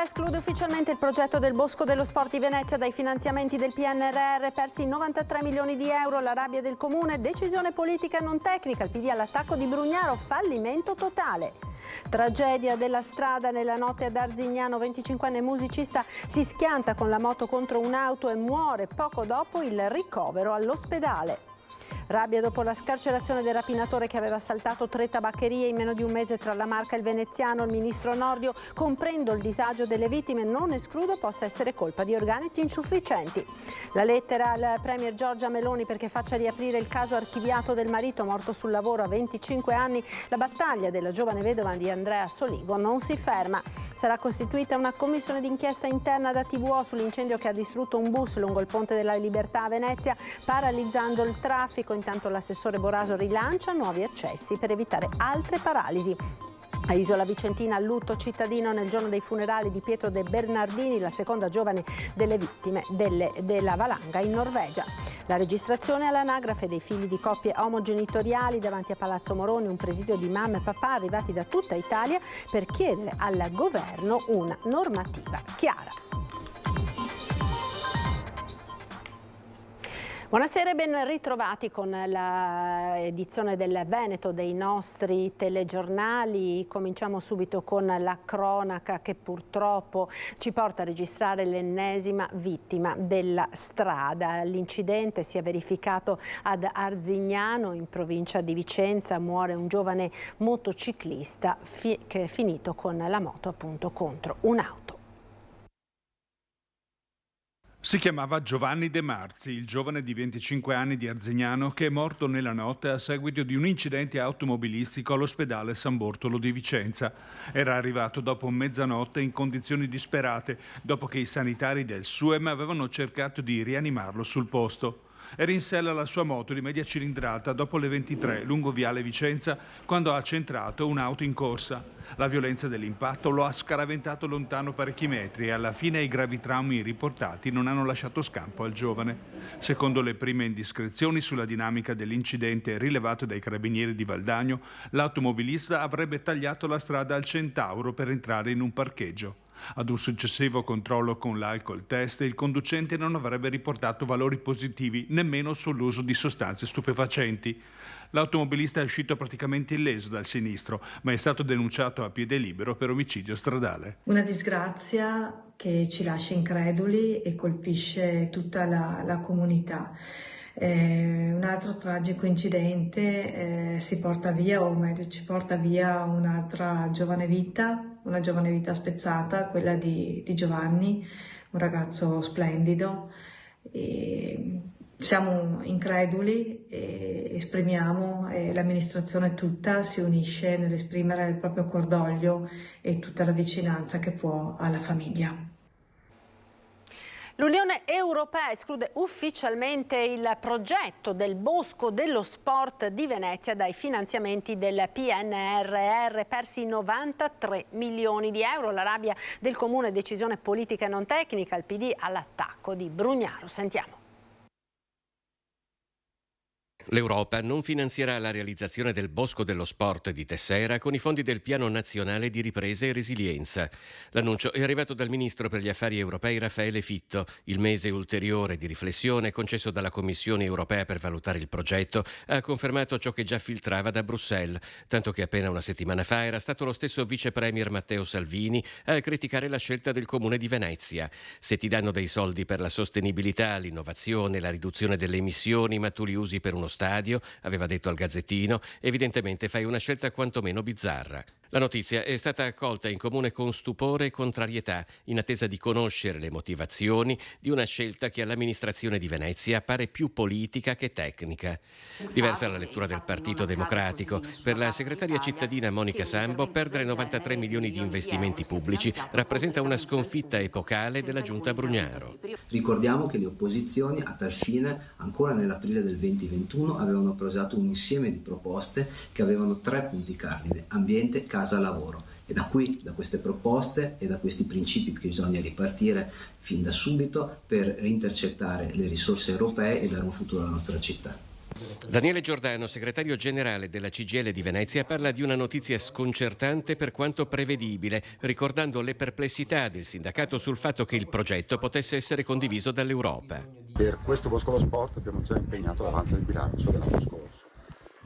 Europea esclude ufficialmente il progetto del Bosco dello Sport di Venezia dai finanziamenti del PNRR, persi 93 milioni di euro, la rabbia del comune, decisione politica non tecnica, il PD all'attacco di Brugnaro, fallimento totale. Tragedia della strada nella notte ad Arzignano, 25enne musicista si schianta con la moto contro un'auto e muore poco dopo il ricovero all'ospedale. Rabbia dopo la scarcerazione del rapinatore che aveva assaltato 3 tabaccherie in meno di un mese tra la Marca e il Veneziano. Il ministro Nordio: comprendo il disagio delle vittime, non escludo possa essere colpa di organici insufficienti. La lettera al premier Giorgia Meloni perché faccia riaprire il caso archiviato del marito morto sul lavoro a 25 anni. La battaglia della giovane vedova di Andrea Soligo non si ferma. Sarà costituita una commissione d'inchiesta interna da TVO sull'incendio che ha distrutto un bus lungo il Ponte della Libertà a Venezia, paralizzando il traffico. Intanto l'assessore Boraso rilancia nuovi accessi per evitare altre paralisi. A Isola Vicentina lutto cittadino nel giorno dei funerali di Pietro De Bernardini, la seconda giovane delle vittime della valanga in Norvegia. La registrazione all'anagrafe dei figli di coppie omogenitoriali davanti a Palazzo Moroni, un presidio di mamma e papà arrivati da tutta Italia per chiedere al governo una normativa chiara. Buonasera e ben ritrovati con l'edizione del Veneto dei nostri telegiornali. Cominciamo subito con la cronaca che purtroppo ci porta a registrare l'ennesima vittima della strada. L'incidente si è verificato ad Arzignano, in provincia di Vicenza. Muore un giovane motociclista che è finito con la moto appunto contro un'auto. Si chiamava Giovanni De Marzi, il giovane di 25 anni di Arzignano che è morto nella notte a seguito di un incidente automobilistico all'ospedale San Bortolo di Vicenza. Era arrivato dopo mezzanotte in condizioni disperate, dopo che i sanitari del SUEM avevano cercato di rianimarlo sul posto. Era in sella alla sua moto di media cilindrata dopo le 23 lungo viale Vicenza quando ha centrato un'auto in corsa. La violenza dell'impatto lo ha scaraventato lontano parecchi metri e alla fine i gravi traumi riportati non hanno lasciato scampo al giovane. Secondo le prime indiscrezioni sulla dinamica dell'incidente rilevato dai carabinieri di Valdagno, l'automobilista avrebbe tagliato la strada al Centauro per entrare in un parcheggio. Ad un successivo controllo con l'alcol test, il conducente non avrebbe riportato valori positivi nemmeno sull'uso di sostanze stupefacenti. L'automobilista è uscito praticamente illeso dal sinistro, ma è stato denunciato a piede libero per omicidio stradale. Una disgrazia che ci lascia increduli e colpisce tutta la comunità. Un altro tragico incidente si porta via, o meglio ci porta via un'altra giovane vita, una giovane vita spezzata, quella di Giovanni, un ragazzo splendido. Siamo increduli e esprimiamo, l'amministrazione tutta si unisce nell'esprimere il proprio cordoglio e tutta la vicinanza che può alla famiglia. L'Unione Europea esclude ufficialmente il progetto del Bosco dello Sport di Venezia dai finanziamenti del PNRR, persi 93 milioni di euro. La rabbia del comune, decisione politica e non tecnica, il PD all'attacco di Brugnaro. Sentiamo. L'Europa non finanzierà la realizzazione del Bosco dello Sport di Tessera con i fondi del Piano Nazionale di Ripresa e Resilienza. L'annuncio è arrivato dal Ministro per gli Affari Europei Raffaele Fitto. Il mese ulteriore di riflessione concesso dalla Commissione Europea per valutare il progetto ha confermato ciò che già filtrava da Bruxelles, tanto che appena una settimana fa era stato lo stesso vice premier Matteo Salvini a criticare la scelta del Comune di Venezia. Se ti danno dei soldi per la sostenibilità, l'innovazione, la riduzione delle emissioni, ma tu li usi per uno stadio, aveva detto al Gazzettino, evidentemente fai una scelta quantomeno bizzarra. La notizia è stata accolta in comune con stupore e contrarietà, in attesa di conoscere le motivazioni di una scelta che all'amministrazione di Venezia pare più politica che tecnica. Diversa la lettura del Partito Democratico. Per la segretaria cittadina Monica Sambo, perdere 93 milioni di investimenti pubblici rappresenta una sconfitta epocale della giunta Brugnaro. Ricordiamo che le opposizioni a tal fine, ancora nell'aprile del 2021, avevano presentato un insieme di proposte che avevano 3 punti cardine: ambiente, casa, lavoro. E da queste proposte e da questi principi che bisogna ripartire fin da subito per intercettare le risorse europee e dare un futuro alla nostra città. Daniele Giordano, segretario generale della CGIL di Venezia, parla di una notizia sconcertante per quanto prevedibile, ricordando le perplessità del sindacato sul fatto che il progetto potesse essere condiviso dall'Europa. Per questo Bosco dello Sport abbiamo già impegnato l'avanzo di bilancio dell'anno scorso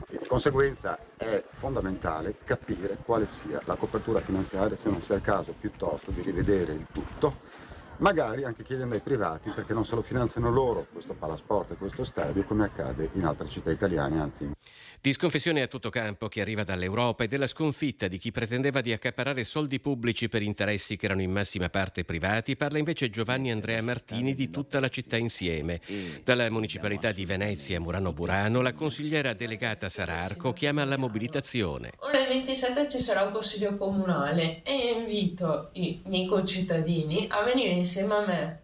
e di conseguenza è fondamentale capire quale sia la copertura finanziaria, se non sia il caso piuttosto di rivedere il tutto, magari anche chiedendo ai privati perché non se lo finanziano loro questo palasport e questo stadio come accade in altre città italiane, anzi. Di sconfissione a tutto campo che arriva dall'Europa e della sconfitta di chi pretendeva di accaparrare soldi pubblici per interessi che erano in massima parte privati, parla invece Giovanni Andrea Martini di Tutta la città insieme. Dalla municipalità di Venezia Murano Burano, la consigliera delegata Sara Arco chiama alla mobilitazione. Ora il 27 ci sarà un consiglio comunale e invito i miei concittadini a venire insieme a me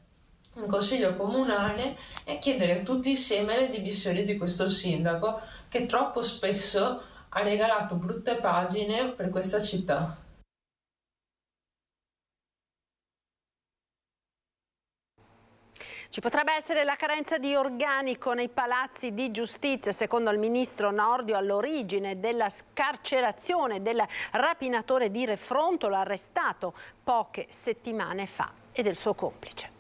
in consiglio comunale e chiedere tutti insieme le dimissioni di questo sindaco che troppo spesso ha regalato brutte pagine per questa città. Ci potrebbe essere la carenza di organico nei palazzi di giustizia, secondo il ministro Nordio, all'origine della scarcerazione del rapinatore di Refrontolo arrestato poche settimane fa e del suo complice.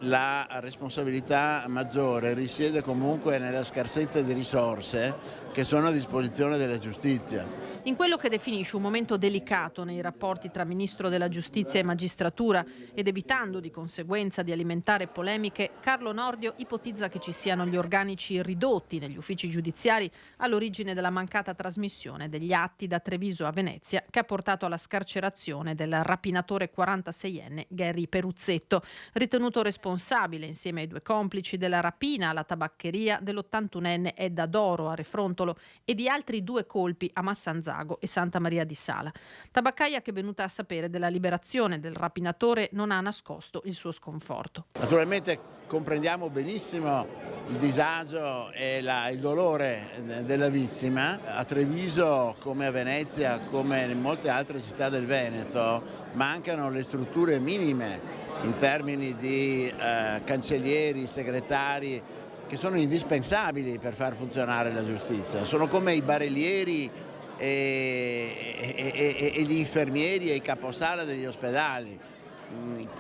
La responsabilità maggiore risiede comunque nella scarsezza di risorse che sono a disposizione della giustizia. In quello che definisce un momento delicato nei rapporti tra Ministro della Giustizia e Magistratura ed evitando di conseguenza di alimentare polemiche, Carlo Nordio ipotizza che ci siano gli organici ridotti negli uffici giudiziari all'origine della mancata trasmissione degli atti da Treviso a Venezia che ha portato alla scarcerazione del rapinatore 46enne Gary Peruzzetto, ritenuto responsabile insieme ai due complici della rapina alla tabaccheria dell'81enne Edda Doro a Refrontolo e di altri 2 colpi a Massanzago e Santa Maria di Sala. Tabaccaia che, venuta a sapere della liberazione del rapinatore, non ha nascosto il suo sconforto. Naturalmente comprendiamo benissimo il disagio e il dolore della vittima. A Treviso, come a Venezia, come in molte altre città del Veneto, mancano le strutture minime in termini di cancellieri, segretari, che sono indispensabili per far funzionare la giustizia. Sono come i barellieri e gli infermieri e i caposala degli ospedali.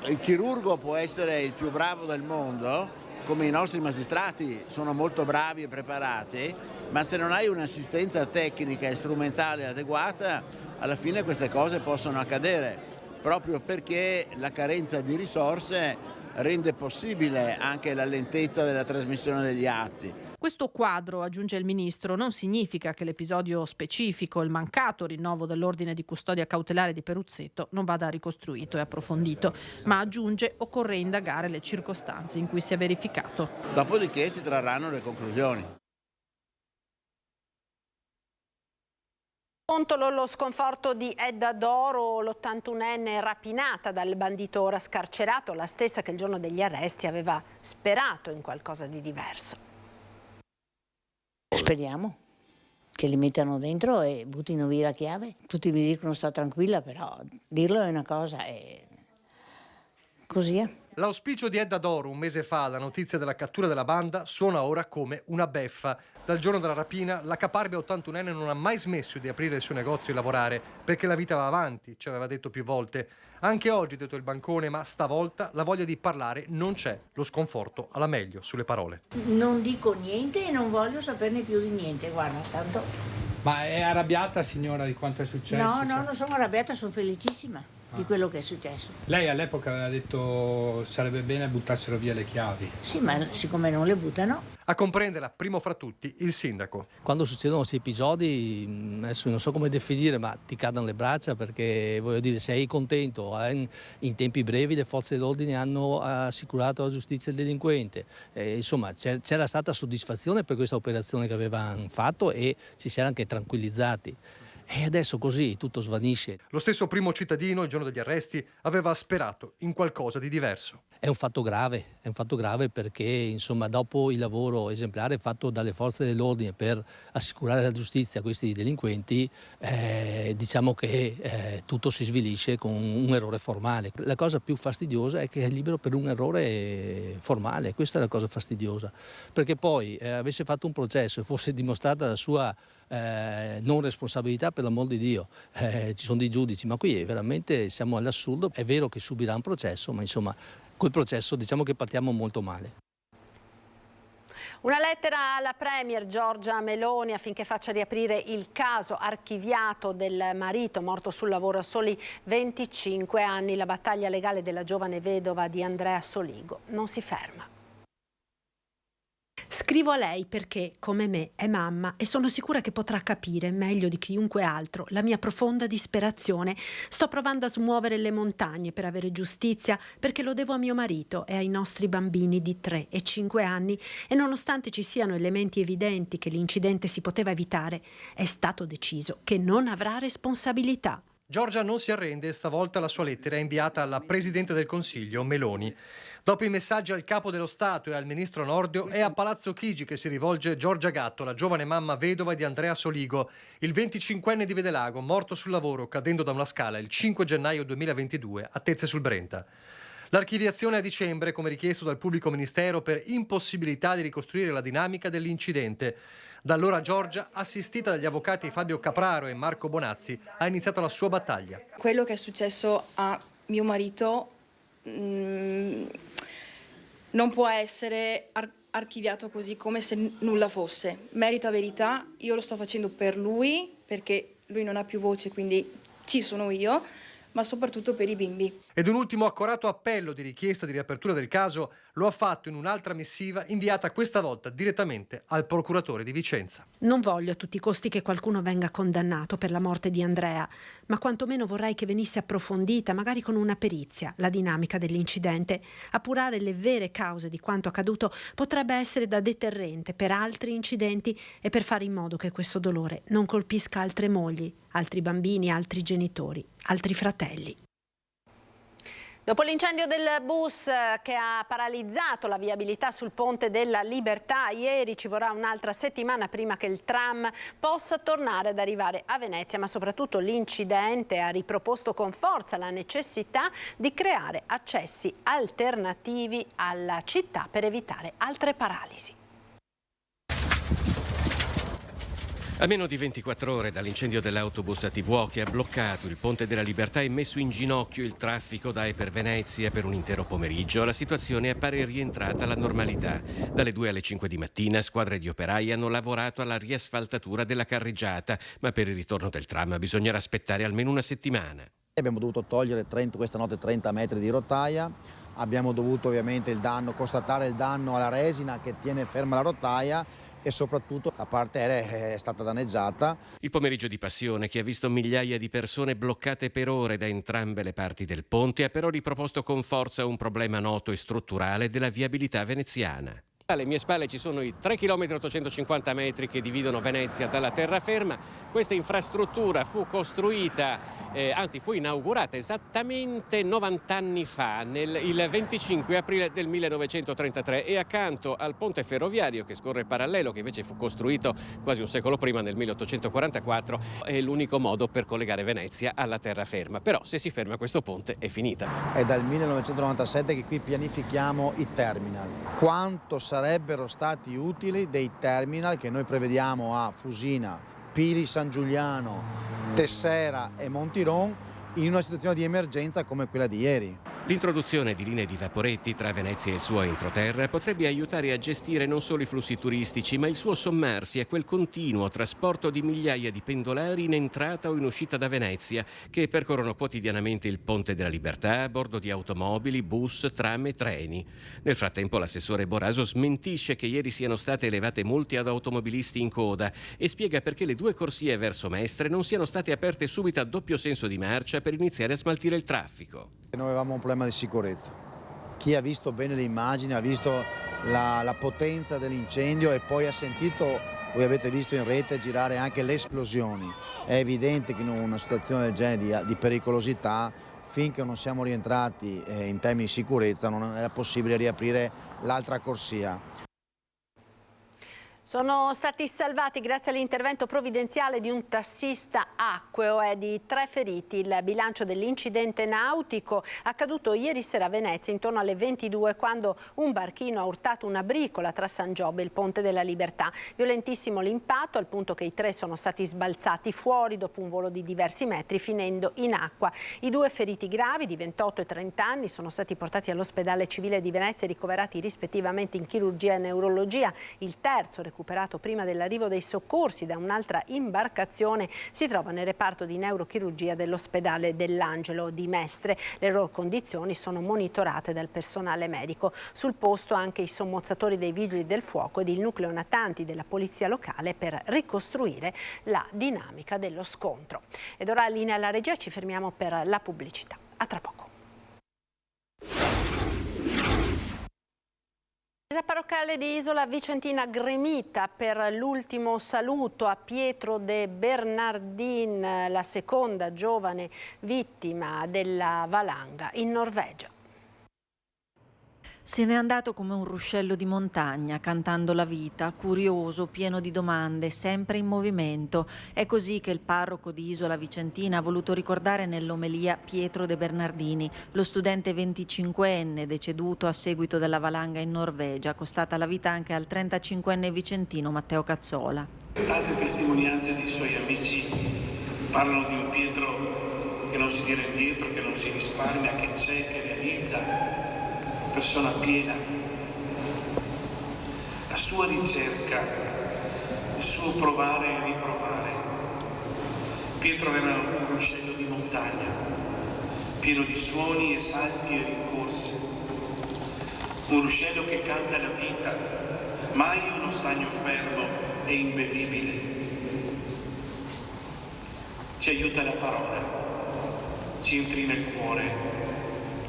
Il chirurgo può essere il più bravo del mondo, come i nostri magistrati sono molto bravi e preparati, ma se non hai un'assistenza tecnica e strumentale adeguata, alla fine queste cose possono accadere, proprio perché la carenza di risorse rende possibile anche la lentezza della trasmissione degli atti. Questo quadro, aggiunge il ministro, non significa che l'episodio specifico, il mancato rinnovo dell'ordine di custodia cautelare di Peruzzetto, non vada ricostruito e approfondito, ma aggiunge occorre indagare le circostanze in cui si è verificato. Dopodiché si trarranno le conclusioni. Lo sconforto di Edda Doro, l'81enne rapinata dal bandito ora scarcerato, la stessa che il giorno degli arresti aveva sperato in qualcosa di diverso. Speriamo che li mettano dentro e buttino via la chiave. Tutti mi dicono sta tranquilla, però dirlo è una cosa e così è. L'auspicio di Edda Doro un mese fa, la notizia della cattura della banda, suona ora come una beffa. Dal giorno della rapina, la caparbia 81enne non ha mai smesso di aprire il suo negozio e lavorare, perché la vita va avanti, ci aveva detto più volte. Anche oggi, detto il bancone, ma stavolta la voglia di parlare non c'è. Lo sconforto alla meglio sulle parole. Non dico niente e non voglio saperne più di niente, guarda, tanto... Ma è arrabbiata, signora, di quanto è successo? No, non sono arrabbiata, sono felicissima di quello che è successo. Lei all'epoca aveva detto sarebbe bene buttassero via le chiavi. Sì, ma siccome non le buttano... A comprenderla, primo fra tutti, il sindaco. Quando succedono questi episodi, adesso non so come definire, ma ti cadono le braccia perché, voglio dire, sei contento. In tempi brevi le forze dell'ordine hanno assicurato alla giustizia il delinquente. Insomma, c'era stata soddisfazione per questa operazione che avevano fatto e ci si era anche tranquillizzati. E adesso così tutto svanisce. Lo stesso primo cittadino, il giorno degli arresti, aveva sperato in qualcosa di diverso. È un fatto grave perché insomma dopo il lavoro esemplare fatto dalle forze dell'ordine per assicurare la giustizia a questi delinquenti, diciamo che tutto si svilisce con un errore formale. La cosa più fastidiosa è che è libero per un errore formale, questa è la cosa fastidiosa, perché poi avesse fatto un processo e fosse dimostrata la sua non responsabilità, per l'amor di Dio, ci sono dei giudici, ma qui veramente siamo all'assurdo. È vero che subirà un processo, ma insomma col processo diciamo che partiamo molto male. Una lettera alla Premier Giorgia Meloni affinché faccia riaprire il caso archiviato del marito morto sul lavoro a soli 25 anni. La battaglia legale della giovane vedova di Andrea Soligo non si ferma. Scrivo a lei perché, come me, è mamma e sono sicura che potrà capire meglio di chiunque altro la mia profonda disperazione. Sto provando a smuovere le montagne per avere giustizia perché lo devo a mio marito e ai nostri bambini di 3 e 5 anni e nonostante ci siano elementi evidenti che l'incidente si poteva evitare, è stato deciso che non avrà responsabilità. Giorgia non si arrende e stavolta la sua lettera è inviata alla Presidente del Consiglio, Meloni. Dopo i messaggi al Capo dello Stato e al Ministro Nordio, è a Palazzo Chigi che si rivolge Giorgia Gatto, la giovane mamma vedova di Andrea Soligo, il 25enne di Vedelago, morto sul lavoro cadendo da una scala il 5 gennaio 2022 a Tezze sul Brenta. L'archiviazione a dicembre, come richiesto dal pubblico ministero, per impossibilità di ricostruire la dinamica dell'incidente. Da allora Giorgia, assistita dagli avvocati Fabio Capraro e Marco Bonazzi, ha iniziato la sua battaglia. Quello che è successo a mio marito non può essere archiviato così come se nulla fosse. Merita verità, io lo sto facendo per lui, perché lui non ha più voce, quindi ci sono io, ma soprattutto per i bimbi. Ed un ultimo accorato appello di richiesta di riapertura del caso lo ha fatto in un'altra missiva inviata questa volta direttamente al procuratore di Vicenza. Non voglio a tutti i costi che qualcuno venga condannato per la morte di Andrea, ma quantomeno vorrei che venisse approfondita, magari con una perizia, la dinamica dell'incidente. Appurare le vere cause di quanto accaduto potrebbe essere da deterrente per altri incidenti e per fare in modo che questo dolore non colpisca altre mogli, altri bambini, altri genitori, altri fratelli. Dopo l'incendio del bus che ha paralizzato la viabilità sul Ponte della Libertà, ieri ci vorrà un'altra settimana prima che il tram possa tornare ad arrivare a Venezia, ma soprattutto l'incidente ha riproposto con forza la necessità di creare accessi alternativi alla città per evitare altre paralisi. A meno di 24 ore dall'incendio dell'autobus ATV che ha bloccato il Ponte della Libertà e messo in ginocchio il traffico da e per Venezia per un intero pomeriggio, la situazione appare rientrata alla normalità. Dalle 2 alle 5 di mattina squadre di operai hanno lavorato alla riasfaltatura della carreggiata, ma per il ritorno del tram bisognerà aspettare almeno una settimana. Abbiamo dovuto togliere questa notte 30 metri di rotaia, abbiamo dovuto ovviamente constatare il danno alla resina che tiene ferma la rotaia e soprattutto la parte aerea è stata danneggiata. Il pomeriggio di passione che ha visto migliaia di persone bloccate per ore da entrambe le parti del ponte ha però riproposto con forza un problema noto e strutturale della viabilità veneziana. Alle mie spalle ci sono i 3 km 850 metri che dividono Venezia dalla terraferma. Questa infrastruttura fu costruita, fu inaugurata esattamente 90 anni fa, il 25 aprile del 1933 e accanto al ponte ferroviario che scorre parallelo, che invece fu costruito quasi un secolo prima, nel 1844, è l'unico modo per collegare Venezia alla terraferma. Però se si ferma questo ponte è finita. È dal 1997 che qui pianifichiamo i terminal. Quanto sarebbero stati utili dei terminal che noi prevediamo a Fusina, Pili San Giuliano, Tessera e Montiron in una situazione di emergenza come quella di ieri. L'introduzione di linee di vaporetti tra Venezia e il suo entroterra potrebbe aiutare a gestire non solo i flussi turistici, ma il suo sommarsi a quel continuo trasporto di migliaia di pendolari in entrata o in uscita da Venezia, che percorrono quotidianamente il Ponte della Libertà a bordo di automobili, bus, tram e treni. Nel frattempo l'assessore Boraso smentisce che ieri siano state elevate multe ad automobilisti in coda e spiega perché le 2 corsie verso Mestre non siano state aperte subito a doppio senso di marcia per iniziare a smaltire il traffico. Noi avevamo un problema di sicurezza. Chi ha visto bene le immagini ha visto la potenza dell'incendio e poi ha sentito, voi avete visto in rete girare anche le esplosioni. È evidente che in una situazione del genere di pericolosità, finché non siamo rientrati in termini di sicurezza, non era possibile riaprire l'altra corsia. Sono stati salvati grazie all'intervento provvidenziale di un tassista acqueo e di 3 feriti. Il bilancio dell'incidente nautico accaduto ieri sera a Venezia intorno alle 22 quando un barchino ha urtato una bricola tra San Giobbe e il Ponte della Libertà. Violentissimo l'impatto al punto che i 3 sono stati sbalzati fuori dopo un volo di diversi metri finendo in acqua. I 2 feriti gravi di 28 e 30 anni sono stati portati all'ospedale civile di Venezia e ricoverati rispettivamente in chirurgia e neurologia. Il terzo, recuperato prima dell'arrivo dei soccorsi da un'altra imbarcazione, si trova nel reparto di neurochirurgia dell'ospedale dell'Angelo di Mestre. Le loro condizioni sono monitorate dal personale medico. Sul posto anche i sommozzatori dei vigili del fuoco ed il nucleo natanti della polizia locale per ricostruire la dinamica dello scontro. Ed ora linea alla regia, ci fermiamo per la pubblicità. A tra poco. La chiesa parrocchiale di Isola Vicentina gremita per l'ultimo saluto a Pietro de Bernardin, la seconda giovane vittima della valanga in Norvegia. Se n'è andato come un ruscello di montagna, cantando la vita, curioso, pieno di domande, sempre in movimento. È così che il parroco di Isola Vicentina ha voluto ricordare nell'omelia Pietro de Bernardini, lo studente 25enne deceduto a seguito della valanga in Norvegia, costata la vita anche al 35enne vicentino Matteo Cazzola. Tante testimonianze di suoi amici parlano di un Pietro che non si tira indietro, che non si risparmia, che c'è, che realizza. Persona piena, la sua ricerca, il suo provare e riprovare. Pietro era un ruscello di montagna, pieno di suoni e salti e rincorse. Un ruscello che canta la vita, mai uno stagno fermo e imbevibile. Ci aiuta la parola, ci entri nel cuore,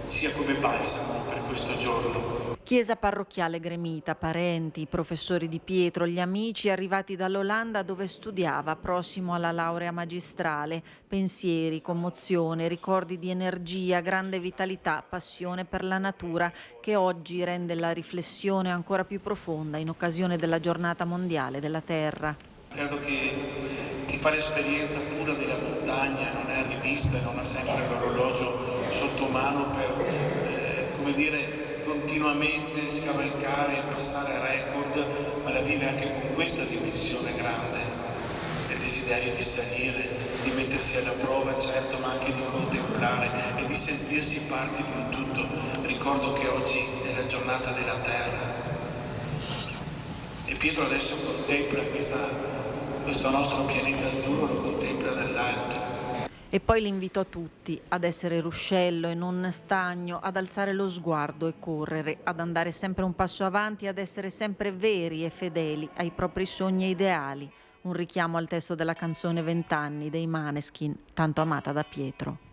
sia come balsamo per questo giorno. Chiesa parrocchiale gremita, parenti, professori di Pietro, gli amici arrivati dall'Olanda dove studiava, prossimo alla laurea magistrale, pensieri, commozione, ricordi di energia, grande vitalità, passione per la natura che oggi rende la riflessione ancora più profonda in occasione della giornata mondiale della terra. Credo che chi fa l'esperienza pura della montagna non è rivista e non ha sempre l'orologio sotto mano per, continuamente scavalcare e passare record, ma la vive anche con questa dimensione grande, del desiderio di salire, di mettersi alla prova, certo, ma anche di contemplare e di sentirsi parte di un tutto. Ricordo che oggi è la giornata della terra e Pietro adesso contempla questo nostro pianeta azzurro, lo contempla dall'alto. E poi l'invito a tutti ad essere ruscello e non stagno, ad alzare lo sguardo e correre, ad andare sempre un passo avanti, ad essere sempre veri e fedeli ai propri sogni e ideali. Un richiamo al testo della canzone 20 anni dei Maneskin, tanto amata da Pietro.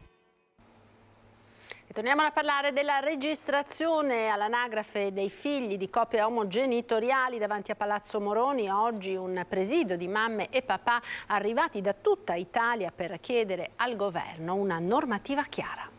E torniamo a parlare della registrazione all'anagrafe dei figli di coppie omogenitoriali davanti a Palazzo Moroni. Oggi un presidio di mamme e papà arrivati da tutta Italia per chiedere al governo una normativa chiara.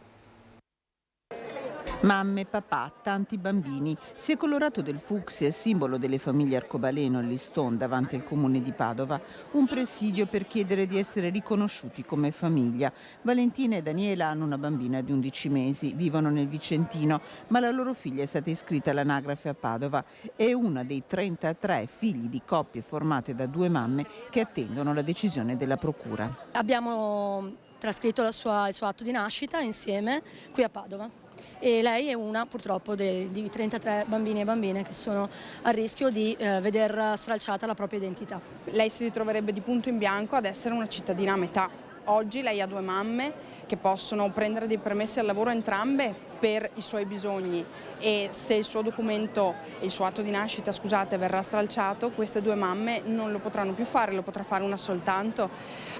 Mamme, papà, tanti bambini. Si è colorato del fucsia, simbolo delle famiglie arcobaleno, all'Iston davanti al comune di Padova, un presidio per chiedere di essere riconosciuti come famiglia. Valentina e Daniela hanno una bambina di 11 mesi, vivono nel Vicentino, ma la loro figlia è stata iscritta all'anagrafe a Padova. È una dei 33 figli di coppie formate da 2 mamme che attendono la decisione della procura. Abbiamo trascritto il suo atto di nascita insieme qui a Padova. E lei è una purtroppo di 33 bambini e bambine che sono a rischio di veder stralciata la propria identità. Lei si ritroverebbe di punto in bianco ad essere una cittadina a metà. Oggi lei ha 2 mamme che possono prendere dei permessi al lavoro entrambe per i suoi bisogni e se il suo documento, il suo atto di nascita, scusate, verrà stralciato, queste 2 mamme non lo potranno più fare, lo potrà fare una soltanto.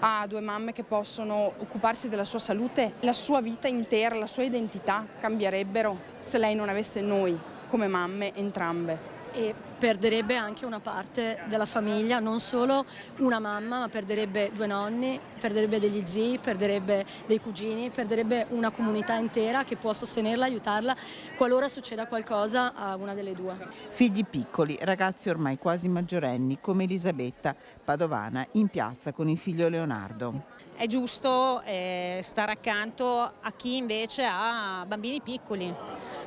Ha 2 mamme che possono occuparsi della sua salute, la sua vita intera, la sua identità cambierebbero se lei non avesse noi come mamme entrambe. e perderebbe anche una parte della famiglia, non solo una mamma, ma perderebbe 2 nonni, perderebbe degli zii, perderebbe dei cugini, perderebbe una comunità intera che può sostenerla, aiutarla qualora succeda qualcosa a una delle 2. Figli piccoli, ragazzi ormai quasi maggiorenni come Elisabetta, padovana, in piazza con il figlio Leonardo. È giusto stare accanto a chi invece ha bambini piccoli,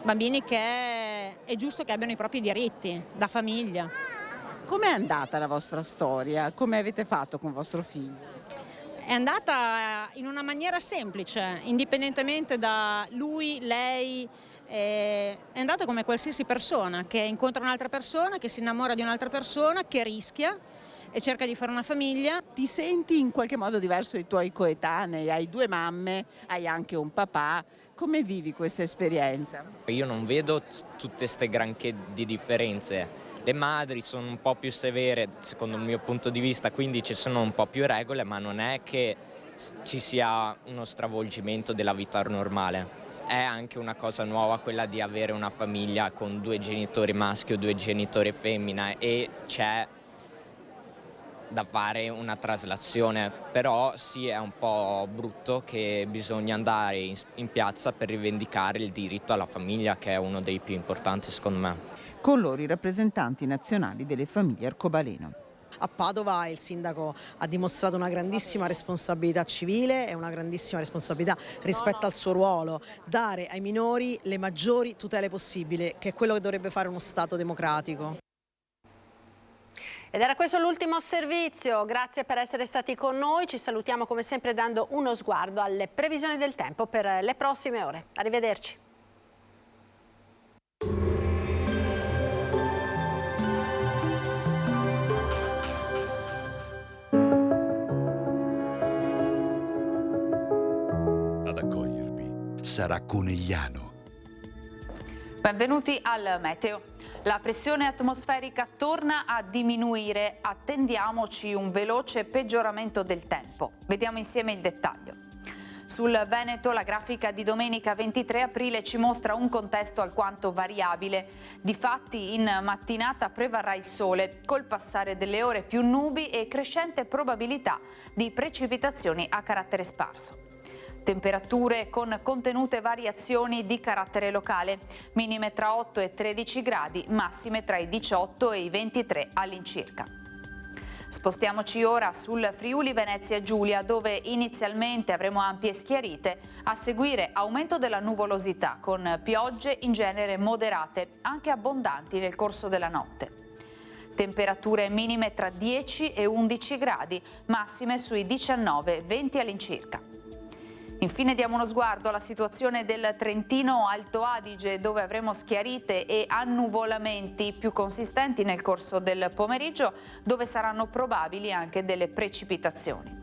bambini che è giusto che abbiano i propri diritti da famiglia. Com'è andata la vostra storia? Come avete fatto con vostro figlio? È andata in una maniera semplice, indipendentemente da lui, lei, è andato come qualsiasi persona che incontra un'altra persona, che si innamora di un'altra persona, che rischia e cerca di fare una famiglia. Ti senti in qualche modo diverso dai tuoi coetanei? Hai 2 mamme, hai anche un papà. Come vivi questa esperienza? Io non vedo tutte queste granché di differenze. Le madri sono un po' più severe, secondo il mio punto di vista, quindi ci sono un po' più regole, ma non è che ci sia uno stravolgimento della vita normale. È anche una cosa nuova quella di avere una famiglia con 2 genitori maschi o 2 genitori femmina, e c'è da fare una traslazione, però sì, è un po' brutto che bisogna andare in piazza per rivendicare il diritto alla famiglia, che è uno dei più importanti secondo me. Con loro i rappresentanti nazionali delle famiglie arcobaleno. A Padova il sindaco ha dimostrato una grandissima responsabilità civile e una grandissima responsabilità rispetto al suo ruolo, dare ai minori le maggiori tutele possibili, che è quello che dovrebbe fare uno Stato democratico. Ed era questo l'ultimo servizio, grazie per essere stati con noi, ci salutiamo come sempre dando uno sguardo alle previsioni del tempo per le prossime ore. Arrivederci. Ad accogliervi sarà Conegliano. Benvenuti al meteo. La pressione atmosferica torna a diminuire, attendiamoci un veloce peggioramento del tempo. Vediamo insieme il dettaglio. Sul Veneto la grafica di domenica 23 aprile ci mostra un contesto alquanto variabile. Difatti in mattinata prevarrà il sole, col passare delle ore più nubi e crescente probabilità di precipitazioni a carattere sparso. Temperature con contenute variazioni di carattere locale, minime tra 8 e 13 gradi, massime tra i 18 e i 23 all'incirca. Spostiamoci ora sul Friuli Venezia Giulia, dove inizialmente avremo ampie schiarite, a seguire aumento della nuvolosità con piogge in genere moderate, anche abbondanti nel corso della notte. Temperature minime tra 10 e 11 gradi, massime sui 19-20 all'incirca. Infine diamo uno sguardo alla situazione del Trentino Alto Adige, dove avremo schiarite e annuvolamenti più consistenti nel corso del pomeriggio, dove saranno probabili anche delle precipitazioni.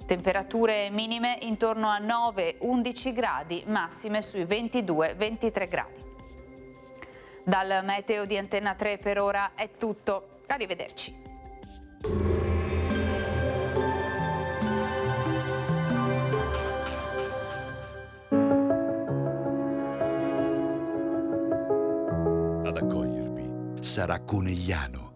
Temperature minime intorno a 9-11 gradi, massime sui 22-23 gradi. Dal meteo di Antenna 3 per ora è tutto. Arrivederci. Ad accogliervi sarà Conegliano.